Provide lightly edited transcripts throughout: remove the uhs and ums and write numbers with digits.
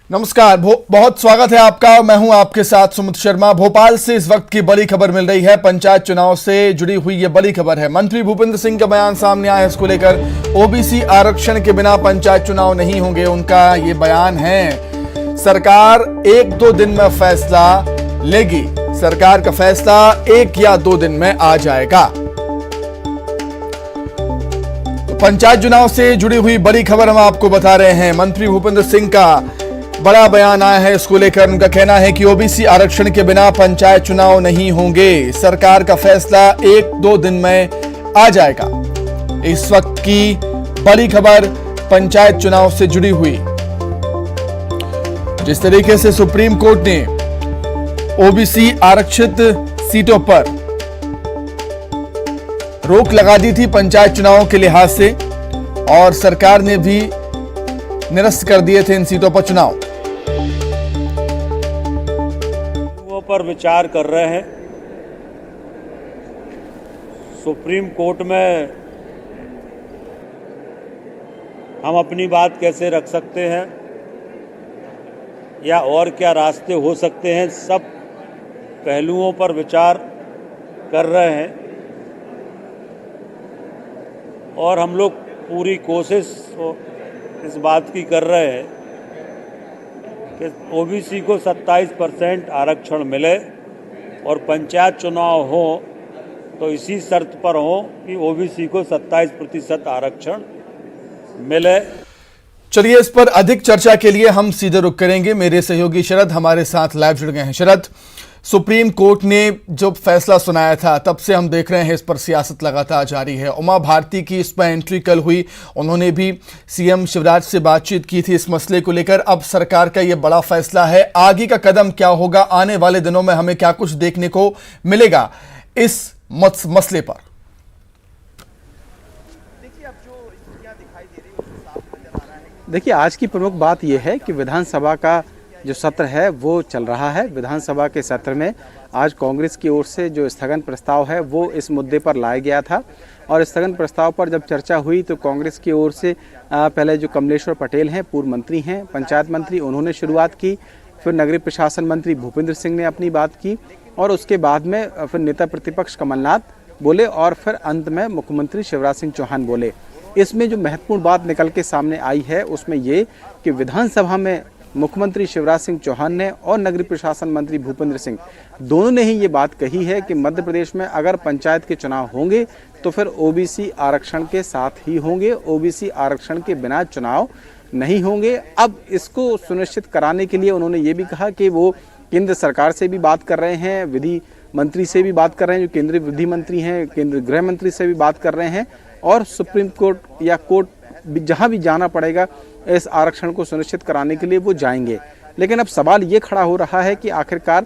नमस्कार, बहुत स्वागत है आपका। मैं हूं आपके साथ सुमित शर्मा। भोपाल से इस वक्त की बड़ी खबर मिल रही है। पंचायत चुनाव से जुड़ी हुई ये बड़ी खबर है। मंत्री भूपेंद्र सिंह का बयान सामने आया है इसको लेकर। ओबीसी आरक्षण के बिना पंचायत चुनाव नहीं होंगे, उनका ये बयान है। सरकार 1-2 दिन में फैसला लेगी। सरकार का फैसला 1 या 2 दिन में आ जाएगा। पंचायत चुनाव से जुड़ी हुई बड़ी खबर हम आपको बता रहे हैं। मंत्री भूपेंद्र सिंह का बड़ा बयान आया है इसको लेकर। उनका कहना है कि ओबीसी आरक्षण के बिना पंचायत चुनाव नहीं होंगे। सरकार का फैसला 1-2 दिन में आ जाएगा। इस वक्त की बड़ी खबर पंचायत चुनाव से जुड़ी हुई। जिस तरीके से सुप्रीम कोर्ट ने ओबीसी आरक्षित सीटों पर रोक लगा दी थी पंचायत चुनावों के लिहाज से, और सरकार ने भी निरस्त कर दिए थे इन सीटों पर चुनाव। पर विचार कर रहे हैं। सुप्रीम कोर्ट में हम अपनी बात कैसे रख सकते हैं या और क्या रास्ते हो सकते हैं, सब पहलुओं पर विचार कर रहे हैं। और हम लोग पूरी कोशिश इस बात की कर रहे हैं कि ओबीसी को 27% आरक्षण मिले और पंचायत चुनाव हो तो इसी शर्त पर हो कि ओबीसी को 27% आरक्षण मिले। चलिए, इस पर अधिक चर्चा के लिए हम सीधे रुख करेंगे। मेरे सहयोगी शरद हमारे साथ लाइव जुड़ गए हैं। शरद, सुप्रीम कोर्ट ने जो फैसला सुनाया था तब से हम देख रहे हैं इस पर सियासत लगातार जारी है। उमा भारती की इस पर एंट्री कल हुई। उन्होंने भी सीएम शिवराज से बातचीत की थी इस मसले को लेकर। अब सरकार का ये बड़ा फैसला है। आगे का कदम क्या होगा? आने वाले दिनों में हमें क्या कुछ देखने को मिलेगा इस मसले पर? देखिए, आज की प्रमुख बात यह है कि विधानसभा का जो सत्र है वो चल रहा है। विधानसभा के सत्र में आज कांग्रेस की ओर से जो स्थगन प्रस्ताव है वो इस मुद्दे पर लाया गया था, और स्थगन प्रस्ताव पर जब चर्चा हुई तो कांग्रेस की ओर से पहले जो कमलेश्वर पटेल हैं, पूर्व मंत्री हैं, पंचायत मंत्री, उन्होंने शुरुआत की। फिर नगरीय प्रशासन मंत्री भूपेंद्र सिंह ने अपनी बात की, और उसके बाद में फिर नेता प्रतिपक्ष कमलनाथ बोले, और फिर अंत में मुख्यमंत्री शिवराज सिंह चौहान बोले। इसमें जो महत्वपूर्ण बात निकल के सामने आई है उसमें ये कि विधानसभा में मुख्यमंत्री शिवराज सिंह चौहान ने और नगरीय प्रशासन मंत्री भूपेंद्र सिंह दोनों ने ही ये बात कही है कि मध्य प्रदेश में अगर पंचायत के चुनाव होंगे तो फिर ओबीसी आरक्षण के साथ ही होंगे, ओबीसी आरक्षण के बिना चुनाव नहीं होंगे। अब इसको सुनिश्चित कराने के लिए उन्होंने ये भी कहा कि वो केंद्र सरकार से भी बात कर रहे हैं, विधि मंत्री से भी बात कर रहे हैं, जो केंद्रीय विधि मंत्री हैं, केंद्रीय गृह मंत्री से भी बात कर रहे हैं, और सुप्रीम कोर्ट या कोर्ट जहां भी जाना पड़ेगा इस आरक्षण को सुनिश्चित कराने के लिए वो जाएंगे। लेकिन अब सवाल ये खड़ा हो रहा है कि आखिरकार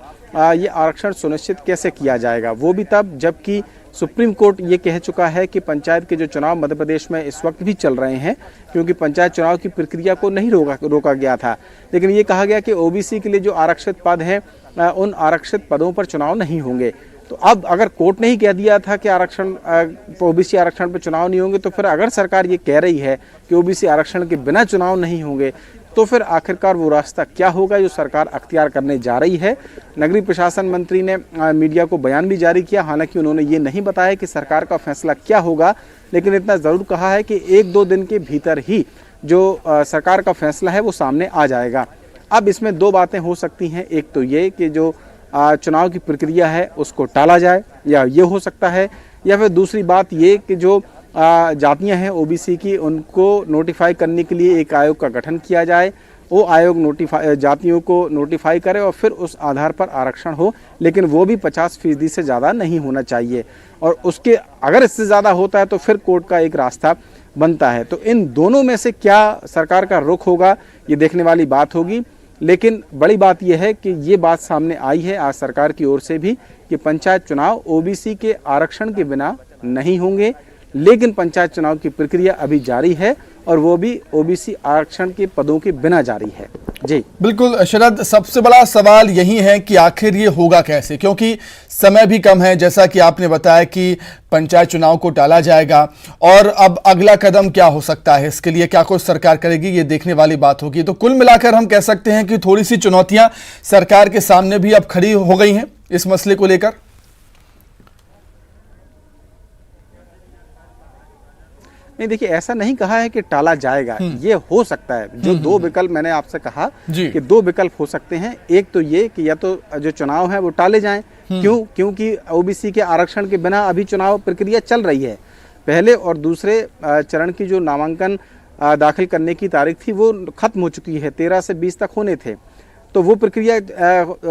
ये आरक्षण सुनिश्चित कैसे किया जाएगा, वो भी तब जबकि सुप्रीम कोर्ट ये कह चुका है कि पंचायत के जो चुनाव मध्य प्रदेश में इस वक्त भी चल रहे हैं, क्योंकि पंचायत चुनाव की प्रक्रिया को नहीं रोका गया था, लेकिन ये कहा गया कि ओबीसी के लिए जो आरक्षित पद हैं उन आरक्षित पदों पर चुनाव नहीं होंगे। तो अब अगर कोर्ट ने ही कह दिया था कि आरक्षण ओबीसी आरक्षण पर चुनाव नहीं होंगे, तो फिर अगर सरकार ये कह रही है कि ओबीसी आरक्षण के बिना चुनाव नहीं होंगे, तो फिर आखिरकार वो रास्ता क्या होगा जो सरकार अख्तियार करने जा रही है। नगरीय प्रशासन मंत्री ने मीडिया को बयान भी जारी किया। हालांकि उन्होंने ये नहीं बताया कि सरकार का फैसला क्या होगा, लेकिन इतना ज़रूर कहा है कि 1-2 दिन के भीतर ही जो सरकार का फैसला है वो सामने आ जाएगा। अब इसमें 2 बातें हो सकती हैं। एक तो ये कि जो चुनाव की प्रक्रिया है उसको टाला जाए, या ये हो सकता है, या फिर दूसरी बात ये कि जो जातियां हैं ओबीसी की उनको नोटिफाई करने के लिए एक आयोग का गठन किया जाए। वो आयोग जातियों को नोटिफाई करे और फिर उस आधार पर आरक्षण हो, लेकिन वो भी 50% से ज़्यादा नहीं होना चाहिए, और उसके अगर इससे ज़्यादा होता है तो फिर कोर्ट का एक रास्ता बनता है। तो इन दोनों में से क्या सरकार का रुख होगा ये देखने वाली बात होगी। लेकिन बड़ी बात यह है कि ये बात सामने आई है आज सरकार की ओर से भी कि पंचायत चुनाव ओबीसी के आरक्षण के बिना नहीं होंगे, लेकिन पंचायत चुनाव की प्रक्रिया अभी जारी है और वो भी ओबीसी आरक्षण के पदों के बिना जारी है। जी बिल्कुल शरद, सबसे बड़ा सवाल यही है कि आखिर ये होगा कैसे, क्योंकि समय भी कम है। जैसा कि आपने बताया कि पंचायत चुनाव को टाला जाएगा और अब अगला कदम क्या हो सकता है, इसके लिए क्या कुछ सरकार करेगी, ये देखने वाली बात होगी। तो कुल मिलाकर हम कह सकते हैं कि थोड़ी सी चुनौतियां सरकार के सामने भी अब खड़ी हो गई हैं इस मसले को लेकर। नहीं, देखिए, ऐसा नहीं कहा है कि टाला जाएगा, ये हो सकता है। जो दो विकल्प मैंने आपसे कहा कि दो विकल्प हो सकते हैं। एक तो ये कि या तो जो चुनाव है वो टाले जाएं। क्योंकि ओबीसी के आरक्षण के बिना अभी चुनाव प्रक्रिया चल रही है। पहले और दूसरे चरण की जो नामांकन दाखिल करने की तारीख थी वो खत्म हो चुकी है, 13 से 20 तक होने थे, तो वो प्रक्रिया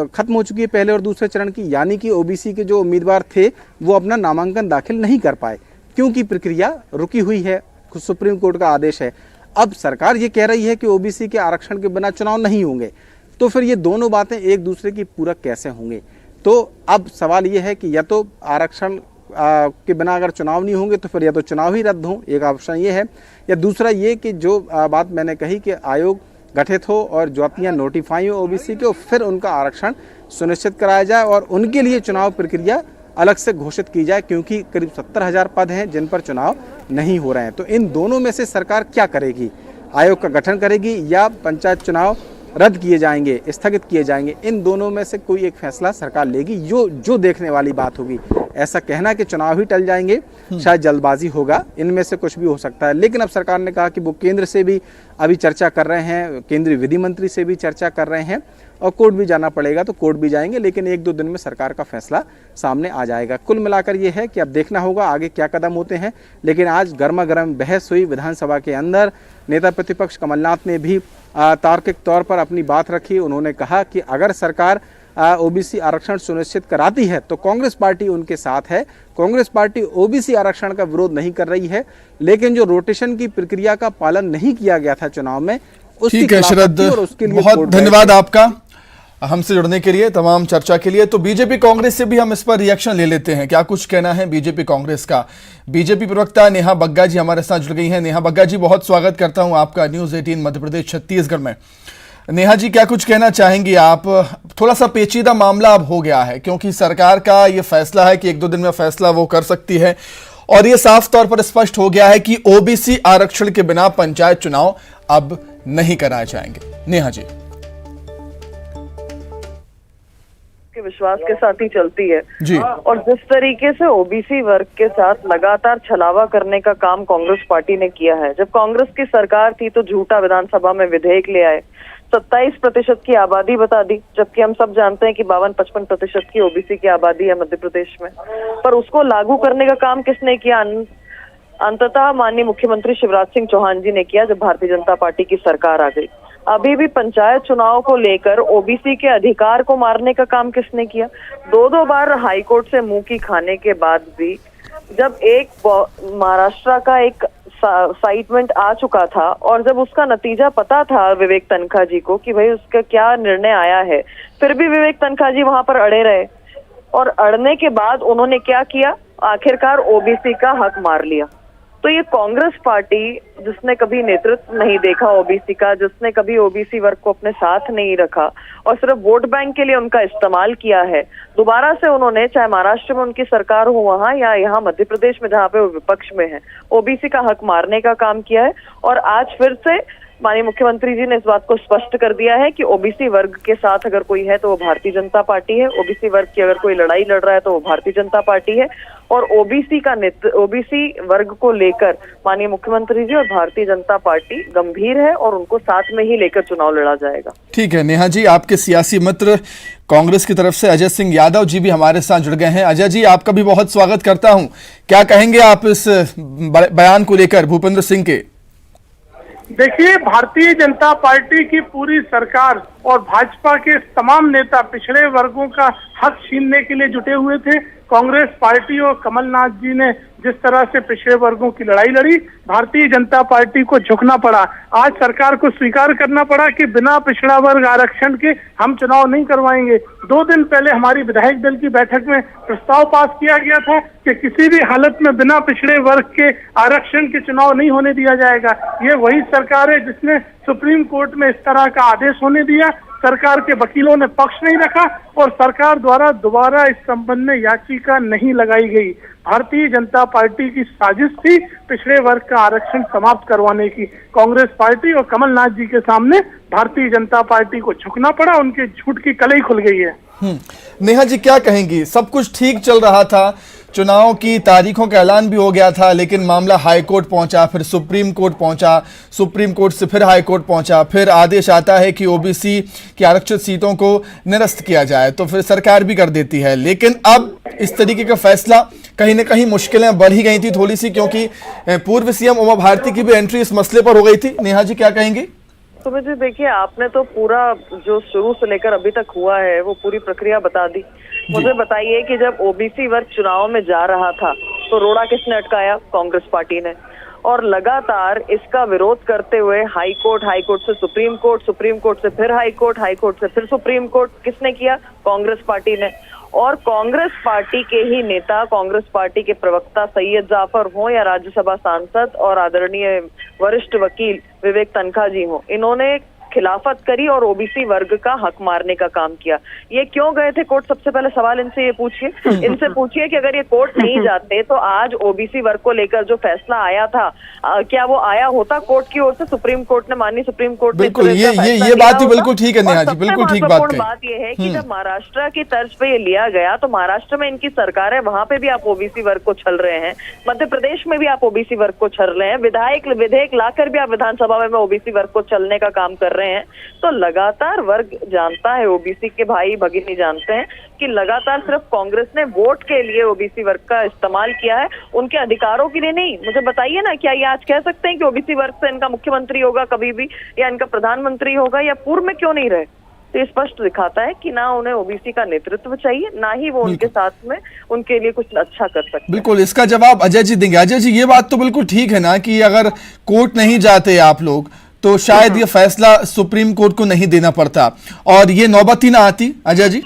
खत्म हो चुकी है पहले और दूसरे चरण की। यानी कि ओबीसी के जो उम्मीदवार थे वो अपना नामांकन दाखिल नहीं कर पाए क्योंकि प्रक्रिया रुकी हुई है, सुप्रीम कोर्ट का आदेश है। अब सरकार ये कह रही है कि ओबीसी के आरक्षण के बिना चुनाव नहीं होंगे, तो फिर ये दोनों बातें एक दूसरे की पूरक कैसे होंगे। तो अब सवाल ये है कि या तो आरक्षण के बिना अगर चुनाव नहीं होंगे तो फिर या तो चुनाव ही रद्द हो, एक ऑप्शन ये है, या दूसरा ये कि जो बात मैंने कही कि आयोग गठित हो और ज्योतियाँ नोटिफाई हो ओबीसी के, और फिर उनका आरक्षण सुनिश्चित कराया जाए और उनके लिए चुनाव प्रक्रिया अलग से घोषित की जाए, क्योंकि करीब 70,000 पद हैं जिन पर चुनाव नहीं हो रहे हैं। तो इन दोनों में से सरकार क्या करेगी? आयोग का गठन करेगी या पंचायत चुनाव रद्द किए जाएंगे, स्थगित किए जाएंगे? इन दोनों में से कोई एक फैसला सरकार लेगी, जो देखने वाली बात होगी। ऐसा कहना कि चुनाव ही टल जाएंगे शायद जल्दबाजी होगा, इनमें से कुछ भी हो सकता है। लेकिन अब सरकार ने कहा कि वो केंद्र से भी अभी चर्चा कर रहे हैं, केंद्रीय विधि मंत्री से भी चर्चा कर रहे हैं, और कोर्ट भी जाना पड़ेगा तो कोर्ट भी जाएंगे, लेकिन 1-2 दिन में सरकार का फैसला सामने आ जाएगा। कुल मिलाकर ये है कि अब देखना होगा आगे क्या कदम होते हैं। लेकिन आज गर्मा गर्म बहस हुई विधानसभा के अंदर। नेता प्रतिपक्ष कमलनाथ ने भी तार्किक तौर पर अपनी बात रखी। उन्होंने कहा कि अगर सरकार ओबीसी आरक्षण सुनिश्चित कराती है तो कांग्रेस पार्टी उनके साथ है। कांग्रेस पार्टी ओबीसी आरक्षण का विरोध नहीं कर रही है, लेकिन जो रोटेशन की प्रक्रिया का पालन नहीं किया गया था चुनाव में, उसकी ठीक है शरद, बहुत धन्यवाद आपका हमसे जुड़ने के लिए, तमाम चर्चा के लिए। तो बीजेपी कांग्रेस से भी हम इस पर रिएक्शन ले लेते हैं, क्या कुछ कहना है बीजेपी कांग्रेस का। बीजेपी प्रवक्ता नेहा बग्गा जी हमारे साथ जुड़ गई हैं। नेहा बग्गा जी, बहुत स्वागत करता हूं आपका न्यूज़ 18 मध्य प्रदेश छत्तीसगढ़ में। नेहा जी, क्या कुछ कहना चाहेंगी आप? थोड़ा सा पेचीदा मामला अब हो गया है, क्योंकि सरकार का ये फैसला है कि 1-2 दिन में फैसला वो कर सकती है, और ये साफ तौर पर स्पष्ट हो गया है कि ओबीसी आरक्षण के बिना पंचायत चुनाव अब नहीं कराए जाएंगे। नेहा जी, के विश्वास के साथ ही चलती है जी। और जिस तरीके से ओबीसी वर्ग के साथ लगातार छलावा करने का काम कांग्रेस पार्टी ने किया है। जब कांग्रेस की सरकार थी तो झूठा विधानसभा में विधेयक ले आए, 27% की आबादी बता दी, जबकि हम सब जानते हैं कि 52-55% की ओबीसी की आबादी है मध्य प्रदेश में। पर उसको लागू करने का काम किसने किया? अंततः माननीय मुख्यमंत्री शिवराज सिंह चौहान जी ने किया, जब भारतीय जनता पार्टी की सरकार आ गई। अभी भी पंचायत चुनाव को लेकर ओबीसी के अधिकार को मारने का काम किसने किया? 2 बार हाईकोर्ट से मुंह की खाने के बाद भी, जब एक महाराष्ट्र का एक साइटमेंट आ चुका था और जब उसका नतीजा पता था विवेक तनखा जी को कि भाई उसका क्या निर्णय आया है, फिर भी विवेक तनखा जी वहां पर अड़े रहे। और अड़ने के बाद उन्होंने क्या किया? आखिरकार ओबीसी का हक मार लिया। तो ये कांग्रेस पार्टी, जिसने कभी नेतृत्व नहीं देखा ओबीसी का, जिसने कभी ओबीसी वर्ग को अपने साथ नहीं रखा और सिर्फ वोट बैंक के लिए उनका इस्तेमाल किया है, दोबारा से उन्होंने, चाहे महाराष्ट्र में उनकी सरकार हो वहां या यहाँ मध्य प्रदेश में जहाँ पे वो विपक्ष में है, ओबीसी का हक मारने का काम किया है। और आज फिर से माननीय मुख्यमंत्री जी ने इस बात को स्पष्ट कर दिया है कि ओबीसी वर्ग के साथ अगर कोई है तो वो भारतीय जनता पार्टी है, ओबीसी वर्ग की अगर कोई लड़ाई लड़ रहा है तो वो भारतीय जनता पार्टी है। और ओबीसी वर्ग को लेकर माननीय मुख्यमंत्री जी और भारतीय जनता पार्टी गंभीर है और उनको साथ में ही लेकर चुनाव लड़ा जाएगा। ठीक है नेहा जी, आपके सियासी मित्र कांग्रेस की तरफ से अजय सिंह यादव जी भी हमारे साथ जुड़ गए हैं। अजय जी, आपका भी बहुत स्वागत करता हूं। क्या कहेंगे आप इस बयान को लेकर भूपेंद्र सिंह के? देखिए, भारतीय जनता पार्टी की पूरी सरकार और भाजपा के तमाम नेता पिछड़े वर्गों का हक छीनने के लिए जुटे हुए थे। कांग्रेस पार्टी और कमलनाथ जी ने जिस तरह से पिछड़े वर्गों की लड़ाई लड़ी, भारतीय जनता पार्टी को झुकना पड़ा। आज सरकार को स्वीकार करना पड़ा कि बिना पिछड़ा वर्ग आरक्षण के हम चुनाव नहीं करवाएंगे। 2 दिन पहले हमारी विधायक दल की बैठक में प्रस्ताव पास किया गया था कि किसी भी हालत में बिना पिछड़े वर्ग के आरक्षण के चुनाव नहीं होने दिया जाएगा। ये वही सरकार है जिसने सुप्रीम कोर्ट में इस तरह का आदेश होने दिया। सरकार के वकीलों ने पक्ष नहीं रखा और सरकार द्वारा दोबारा इस संबंध में याचिका नहीं लगाई गई। भारतीय जनता पार्टी की साजिश थी पिछड़े वर्ग का आरक्षण समाप्त करवाने की। कांग्रेस पार्टी और कमलनाथ जी के सामने भारतीय जनता पार्टी को झुकना पड़ा, उनके झूठ की कलई खुल गई है। नेहा जी क्या कहेंगी? सब कुछ ठीक चल रहा था, चुनाव की तारीखों का ऐलान भी हो गया था, लेकिन मामला हाई कोर्ट पहुंचा, फिर सुप्रीम कोर्ट पहुंचा, सुप्रीम कोर्ट से फिर हाई कोर्ट पहुंचा, फिर आदेश आता है कि ओबीसी की आरक्षित सीटों को निरस्त किया जाए, तो फिर सरकार भी कर देती है। लेकिन अब इस तरीके का फैसला, कहीं ना कहीं मुश्किलें बढ़ ही गई थी थोड़ी सी, क्योंकि पूर्व सीएम उमा भारती की भी एंट्री इस मसले पर हो गई थी। नेहा जी क्या कहेंगी? तो मुझे देखिए, आपने तो पूरा जो शुरू से लेकर अभी तक हुआ है वो पूरी प्रक्रिया बता दी। मुझे बताइए कि जब ओबीसी वर्ग चुनाव में जा रहा था तो रोड़ा किसने अटकाया? कांग्रेस पार्टी ने। और लगातार इसका विरोध करते हुए हाई कोर्ट से सुप्रीम कोर्ट, सुप्रीम कोर्ट से फिर हाई कोर्ट से फिर सुप्रीम कोर्ट, किसने किया? कांग्रेस पार्टी ने। और कांग्रेस पार्टी के ही नेता, कांग्रेस पार्टी के प्रवक्ता सैयद जाफर हो या राज्यसभा सांसद और आदरणीय वरिष्ठ वकील विवेक तनखा जी हो, इन्होंने खिलाफत करी और ओबीसी वर्ग का हक मारने का काम किया। ये क्यों गए थे कोर्ट? सबसे पहले सवाल इनसे ये पूछिए, इनसे पूछिए कि अगर ये कोर्ट नहीं जाते तो आज ओबीसी वर्ग को लेकर जो फैसला आया था, क्या वो आया होता कोर्ट की ओर से? सुप्रीम कोर्ट ने मानी, सुप्रीम कोर्ट ने बिल्कुल ये बात ही बिल्कुल ठीक है नेहा जी, बिल्कुल ठीक बात ये है कि जब महाराष्ट्र की तर्ज पे ये लिया गया तो महाराष्ट्र में इनकी सरकार है, वहां पे भी आप ओबीसी वर्ग को छल रहे हैं, मध्य प्रदेश में भी आप ओबीसी वर्ग को छल रहे हैं, विधेयक लाकर भी आप विधानसभा में ओबीसी वर्ग को छलने का काम कर रहे हैं। तो लगातार वर्ग जानता है, ओबीसी के भाई भगिनी जानते हैं कि लगातार सिर्फ कांग्रेस ने वोट के लिए ओबीसी वर्ग का इस्तेमाल किया है, उनके अधिकारों के लिए नहीं। मुझे बताइए ना, क्या ये आज कह सकते हैं कि ओबीसी वर्ग से इनका मुख्यमंत्री होगा कभी भी, या इनका प्रधानमंत्री होगा, या पूर्व में क्यों नहीं रहे? तो ये स्पष्ट दिखाता है कि ना उन्हें ओबीसी का नेतृत्व चाहिए, ना ही वो उनके साथ में उनके लिए कुछ अच्छा कर सकते। बिल्कुल, इसका जवाब अजय जी देंगे। अजय जी, ये बात तो बिल्कुल ठीक है ना कि अगर कोर्ट नहीं जाते आप लोग तो शायद ये फैसला सुप्रीम कोर्ट को नहीं देना पड़ता और ये नौबत ही ना आती। अजय जी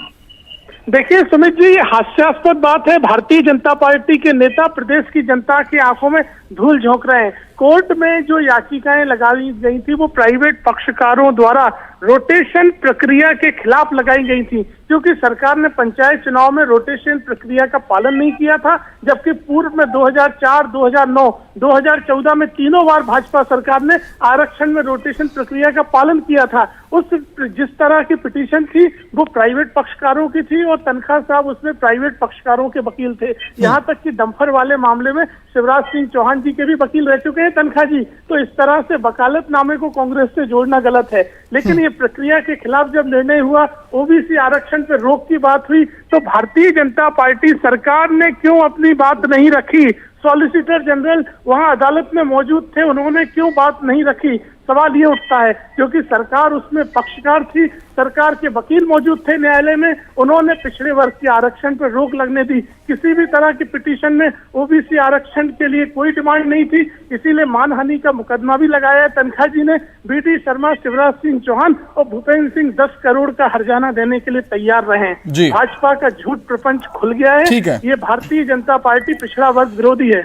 देखिए सुमित जी, ये हास्यास्पद बात है। भारतीय जनता पार्टी के नेता प्रदेश की जनता की आंखों में धूल झोंक रहे हैं। कोर्ट में जो याचिकाएं लगाई गई थी वो प्राइवेट पक्षकारों द्वारा रोटेशन प्रक्रिया के खिलाफ लगाई गई थी, क्योंकि सरकार ने पंचायत चुनाव में रोटेशन प्रक्रिया का पालन नहीं किया था, जबकि पूर्व में 2004, 2009, 2014 में तीनों बार भाजपा सरकार ने आरक्षण में रोटेशन प्रक्रिया का पालन किया था। उस जिस तरह की पिटीशन थी वो प्राइवेट पक्षकारों की थी और तनखा साहब उसमें प्राइवेट पक्षकारों के वकील थे। यहाँ तक कि डंफर वाले मामले में शिवराज सिंह चौहान जी के भी वकील रह चुके हैं तनखा जी। तो इस तरह से वकालतनामे को कांग्रेस से जोड़ना गलत है। लेकिन ये प्रक्रिया के खिलाफ जब निर्णय हुआ, ओबीसी आरक्षण पर रोक की बात हुई, तो भारतीय जनता पार्टी सरकार ने क्यों अपनी बात नहीं रखी? सॉलिसिटर जनरल वहां अदालत में मौजूद थे, उन्होंने क्यों बात नहीं रखी? सवाल ये उठता है, क्योंकि सरकार उसमें पक्षकार थी, सरकार के वकील मौजूद थे न्यायालय में, उन्होंने पिछड़े वर्ग के आरक्षण पर रोक लगने दी। किसी भी तरह की पिटीशन में ओबीसी आरक्षण के लिए कोई डिमांड नहीं थी, इसीलिए मानहानि का मुकदमा भी लगाया तनखा जी ने। बीडी शर्मा, शिवराज सिंह चौहान और भूपेंद्र सिंह 10 करोड़ का हर्जाना देने के लिए तैयार रहे। भाजपा का झूठ प्रपंच खुल गया है। ये भारतीय जनता पार्टी पिछड़ा वर्ग विरोधी है।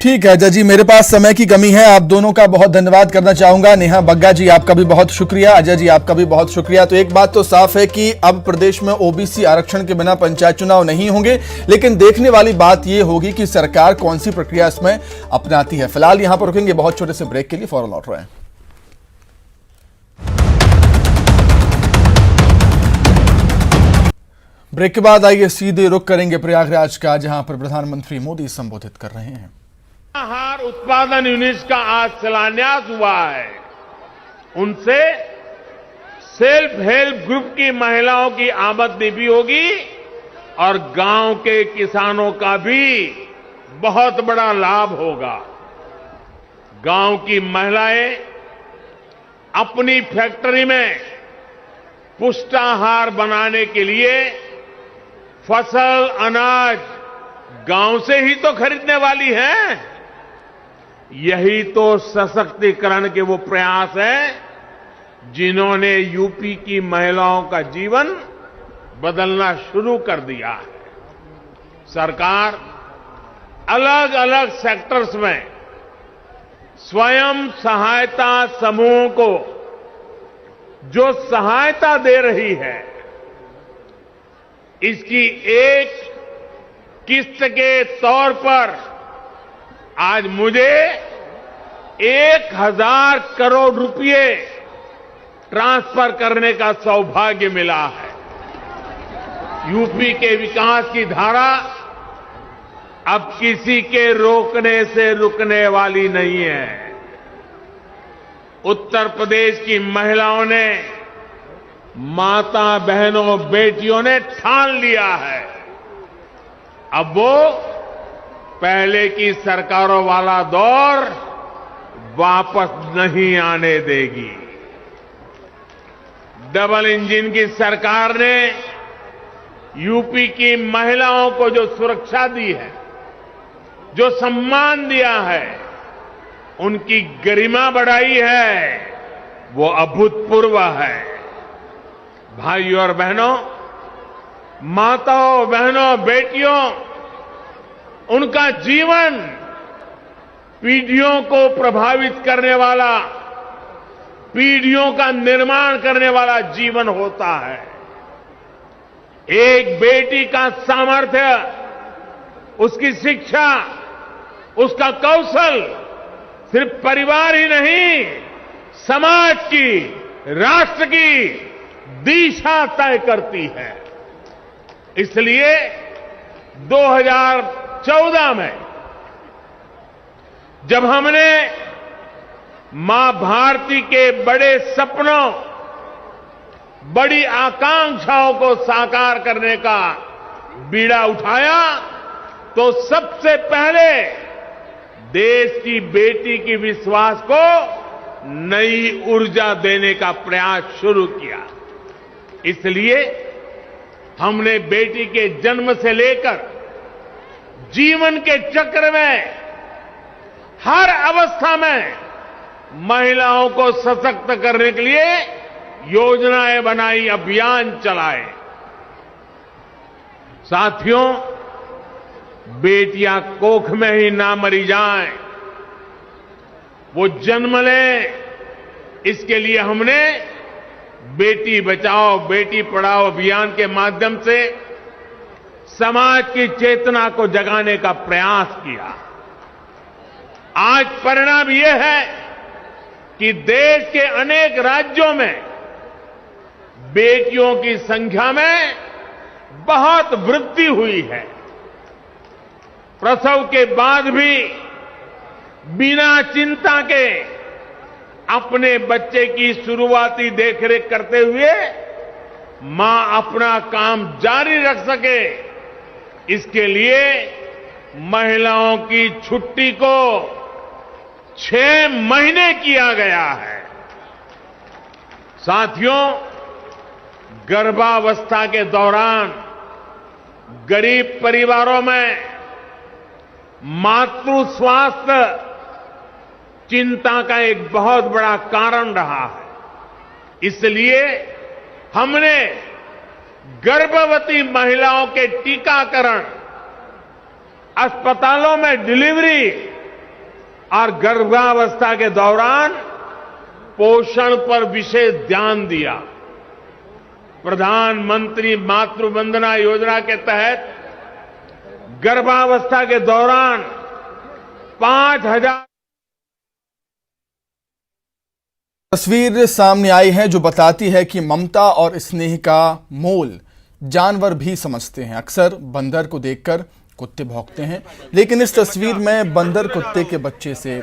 ठीक है अजय जी, मेरे पास समय की कमी है, आप दोनों का बहुत धन्यवाद करना चाहूंगा। नेहा बग्गा जी आपका भी बहुत शुक्रिया, अजय जी आपका भी बहुत शुक्रिया। तो एक बात तो साफ है कि अब प्रदेश में ओबीसी आरक्षण के बिना पंचायत चुनाव नहीं होंगे, लेकिन देखने वाली बात यह होगी कि सरकार कौन सी प्रक्रिया इसमें अपनाती है। फिलहाल यहां पर रुकेंगे बहुत छोटे से ब्रेक के लिए, फौरन लौट रहे हैं। ब्रेक के बाद आइए सीधे रुख करेंगे प्रयागराज का, जहां पर प्रधानमंत्री मोदी संबोधित कर रहे हैं। आहार उत्पादन यूनिट का आज शिलान्यास हुआ है। उनसे सेल्फ हेल्प ग्रुप की महिलाओं की आमदनी भी होगी और गांव के किसानों का भी बहुत बड़ा लाभ होगा। गांव की महिलाएं अपनी फैक्ट्री में पुष्टाहार बनाने के लिए फसल, अनाज गांव से ही तो खरीदने वाली हैं। यही तो सशक्तिकरण के वो प्रयास हैं जिन्होंने यूपी की महिलाओं का जीवन बदलना शुरू कर दिया है। सरकार अलग अलग सेक्टर्स में स्वयं सहायता समूहों को जो सहायता दे रही है, इसकी एक किस्त के तौर पर आज मुझे 1000 करोड़ रुपए ट्रांसफर करने का सौभाग्य मिला है। यूपी के विकास की धारा अब किसी के रोकने से रुकने वाली नहीं है। उत्तर प्रदेश की महिलाओं ने, माता बहनों बेटियों ने ठान लिया है, अब वो पहले की सरकारों वाला दौर वापस नहीं आने देगी। डबल इंजन की सरकार ने यूपी की महिलाओं को जो सुरक्षा दी है, जो सम्मान दिया है, उनकी गरिमा बढ़ाई है, वो अभूतपूर्व है। भाइयों और बहनों, माताओं बहनों बेटियों, उनका जीवन पीढ़ियों को प्रभावित करने वाला, पीढ़ियों का निर्माण करने वाला जीवन होता है। एक बेटी का सामर्थ्य, उसकी शिक्षा, उसका कौशल सिर्फ परिवार ही नहीं, समाज की, राष्ट्र की दिशा तय करती है। इसलिए 2014 में जब हमने मां भारती के बड़े सपनों, बड़ी आकांक्षाओं को साकार करने का बीड़ा उठाया, तो सबसे पहले देश की बेटी की विश्वास को नई ऊर्जा देने का प्रयास शुरू किया। इसलिए हमने बेटी के जन्म से लेकर जीवन के चक्र में हर अवस्था में महिलाओं को सशक्त करने के लिए योजनाएं बनाई, अभियान चलाए। साथियों, बेटियां कोख में ही ना मरी जाएं, वो जन्म लें, इसके लिए हमने बेटी बचाओ बेटी पढ़ाओ अभियान के माध्यम से समाज की चेतना को जगाने का प्रयास किया। आज परिणाम यह है कि देश के अनेक राज्यों में बेटियों की संख्या में बहुत वृद्धि हुई है। प्रसव के बाद भी बिना चिंता के अपने बच्चे की शुरुआती देखरेख करते हुए मां अपना काम जारी रख सके, इसके लिए महिलाओं की छुट्टी को 6 महीने किया गया है। साथियों, गर्भावस्था के दौरान गरीब परिवारों में मातृ स्वास्थ्य चिंता का एक बहुत बड़ा कारण रहा है। इसलिए हमने गर्भवती महिलाओं के टीकाकरण, अस्पतालों में डिलीवरी और गर्भावस्था के दौरान पोषण पर विशेष ध्यान दिया। प्रधानमंत्री मातृ वंदना योजना के तहत गर्भावस्था के दौरान 5000 तस्वीर सामने आई है जो बताती है कि ममता और स्नेह का मोल जानवर भी समझते हैं। अक्सर बंदर को देखकर कुत्ते भौंकते हैं, लेकिन इस तस्वीर में बंदर कुत्ते के बच्चे से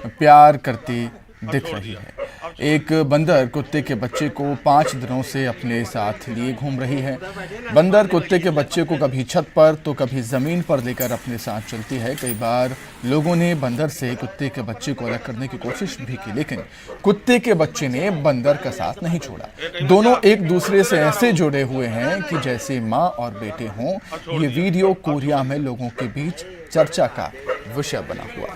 प्यार करती दिख रही है। एक बंदर कुत्ते के बच्चे को 5 दिनों से अपने साथ लिए घूम रही है। बंदर कुत्ते के बच्चे को कभी छत पर तो कभी जमीन पर लेकर अपने साथ चलती है। कई बार लोगों ने बंदर से कुत्ते के बच्चे को अलग करने की कोशिश भी की, लेकिन कुत्ते के बच्चे ने बंदर का साथ नहीं छोड़ा। दोनों एक दूसरे से ऐसे जुड़े हुए हैं कि जैसे माँ और बेटे हों। ये वीडियो कोरिया में लोगों के बीच चर्चा का विषय बना हुआ।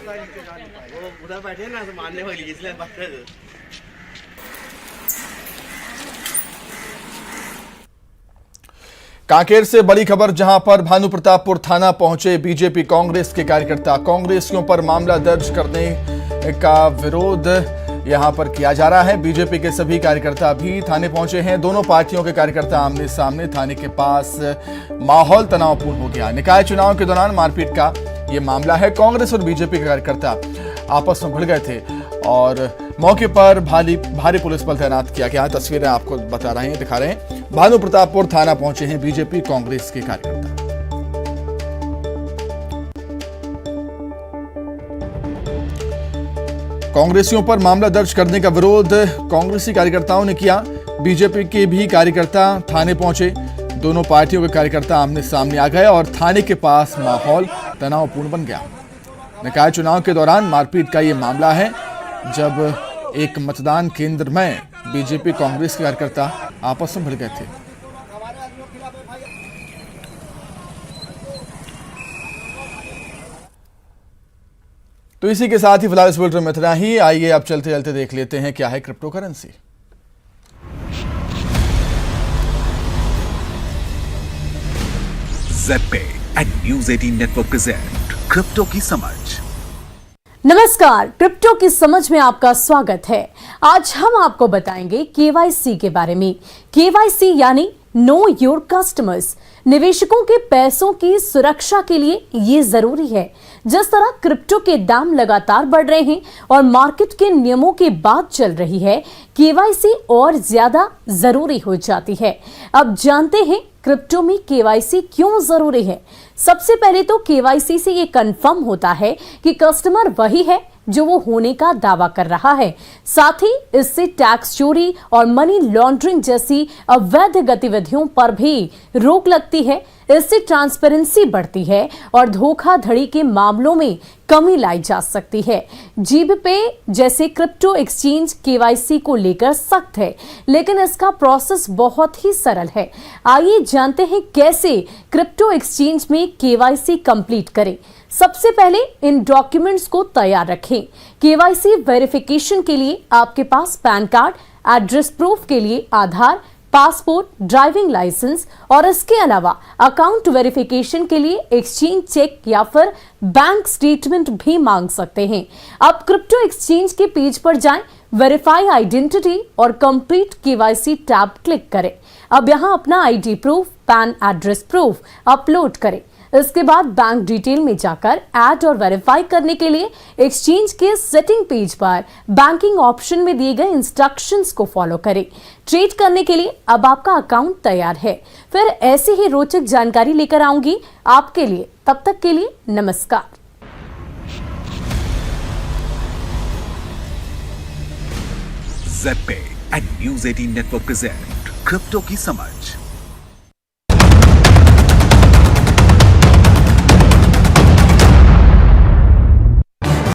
कांकेर से बड़ी खबर, जहां पर भानु प्रतापपुर थाना पहुंचे बीजेपी कांग्रेस के कार्यकर्ता। कांग्रेसियों पर मामला दर्ज करने का विरोध यहां पर किया जा रहा है। बीजेपी के सभी कार्यकर्ता भी थाने पहुंचे हैं। दोनों पार्टियों के कार्यकर्ता आमने सामने। थाने के पास माहौल तनावपूर्ण हो गया। निकाय चुनाव के दौरान मारपीट का यह मामला है। कांग्रेस और बीजेपी के कार्यकर्ता आपस में भिड़ गए थे और मौके पर भारी पुलिस बल तैनात किया गया। तस्वीरें आपको बता रहे हैं, दिखा रहे हैं। भानु प्रतापपुर थाना पहुंचे हैं बीजेपी कांग्रेस के कार्यकर्ता। कांग्रेसियों पर मामला दर्ज करने का विरोध कांग्रेसी कार्यकर्ताओं ने किया। बीजेपी के भी कार्यकर्ता थाने पहुंचे। दोनों पार्टियों के कार्यकर्ता आमने सामने आ गए और थाने के पास माहौल तनावपूर्ण बन गया। निकाय चुनाव के दौरान मारपीट का यह मामला है, जब एक मतदान केंद्र में बीजेपी कांग्रेस के कार्यकर्ता आपस में भिड़ गए थे। तो इसी के साथ ही फिलहाल इस बुलेटिन में इतना ही। आइए अब चलते चलते देख लेते हैं क्या है crypto currency. Z and news 18 network present crypto की समझ। नमस्कार, क्रिप्टो की समझ में आपका स्वागत है। आज हम आपको बताएंगे केवाईसी के बारे में। केवाईसी यानी नो योर कस्टमर्स। निवेशकों के पैसों की सुरक्षा के लिए ये जरूरी है। जिस तरह क्रिप्टो के दाम लगातार बढ़ रहे हैं और मार्केट के नियमों की बात चल रही है, केवाईसी और ज्यादा जरूरी हो जाती है। अब जानते हैं क्रिप्टो में केवाईसी क्यों जरूरी है। सबसे पहले तो केवाईसी से ये कंफर्म होता है कि कस्टमर वही है जो वो होने का दावा कर रहा है। साथ ही इससे टैक्स चोरी और मनी लॉन्ड्रिंग जैसी अवैध गतिविधियों पर भी रोक लगती है। इससे ट्रांसपेरेंसी बढ़ती है और धोखाधड़ी के मामलों में कमी लाई जा सकती है। जीबीपे जैसे क्रिप्टो एक्सचेंज केवाईसी को लेकर सख्त है, लेकिन इसका प्रोसेस बहुत ही सरल है। आइए जानते हैं कैसे क्रिप्टो एक्सचेंज में केवाईसी कंप्लीट करें। सबसे पहले इन डॉक्यूमेंट्स को तैयार रखें। केवाईसी वेरिफिकेशन के लिए आपके पास पैन कार्ड, एड्रेस प्रूफ के लिए आधार, पासपोर्ट, ड्राइविंग लाइसेंस और इसके अलावा अकाउंट वेरिफिकेशन के लिए एक्सचेंज चेक या फिर बैंक स्टेटमेंट भी मांग सकते हैं। अब क्रिप्टो एक्सचेंज के पेज पर जाएं, वेरीफाई आइडेंटिटी और कंप्लीट केवाईसी टैब क्लिक करें। अब यहां अपना ID proof, pan address proof upload करें। इसके बाद बैंक डिटेल में जाकर ऐड और वेरीफाई करने के लिए एक्सचेंज के सेटिंग पेज पर बैंकिंग ऑप्शन में दिए गए इंस्ट्रक्शंस को फॉलो करें। ट्रेड करने के लिए अब आपका अकाउंट तैयार है। फिर ऐसी ही रोचक जानकारी लेकर आऊंगी आपके लिए। तब तक के लिए नमस्कार। Z and news 18 network present crypto की समझ।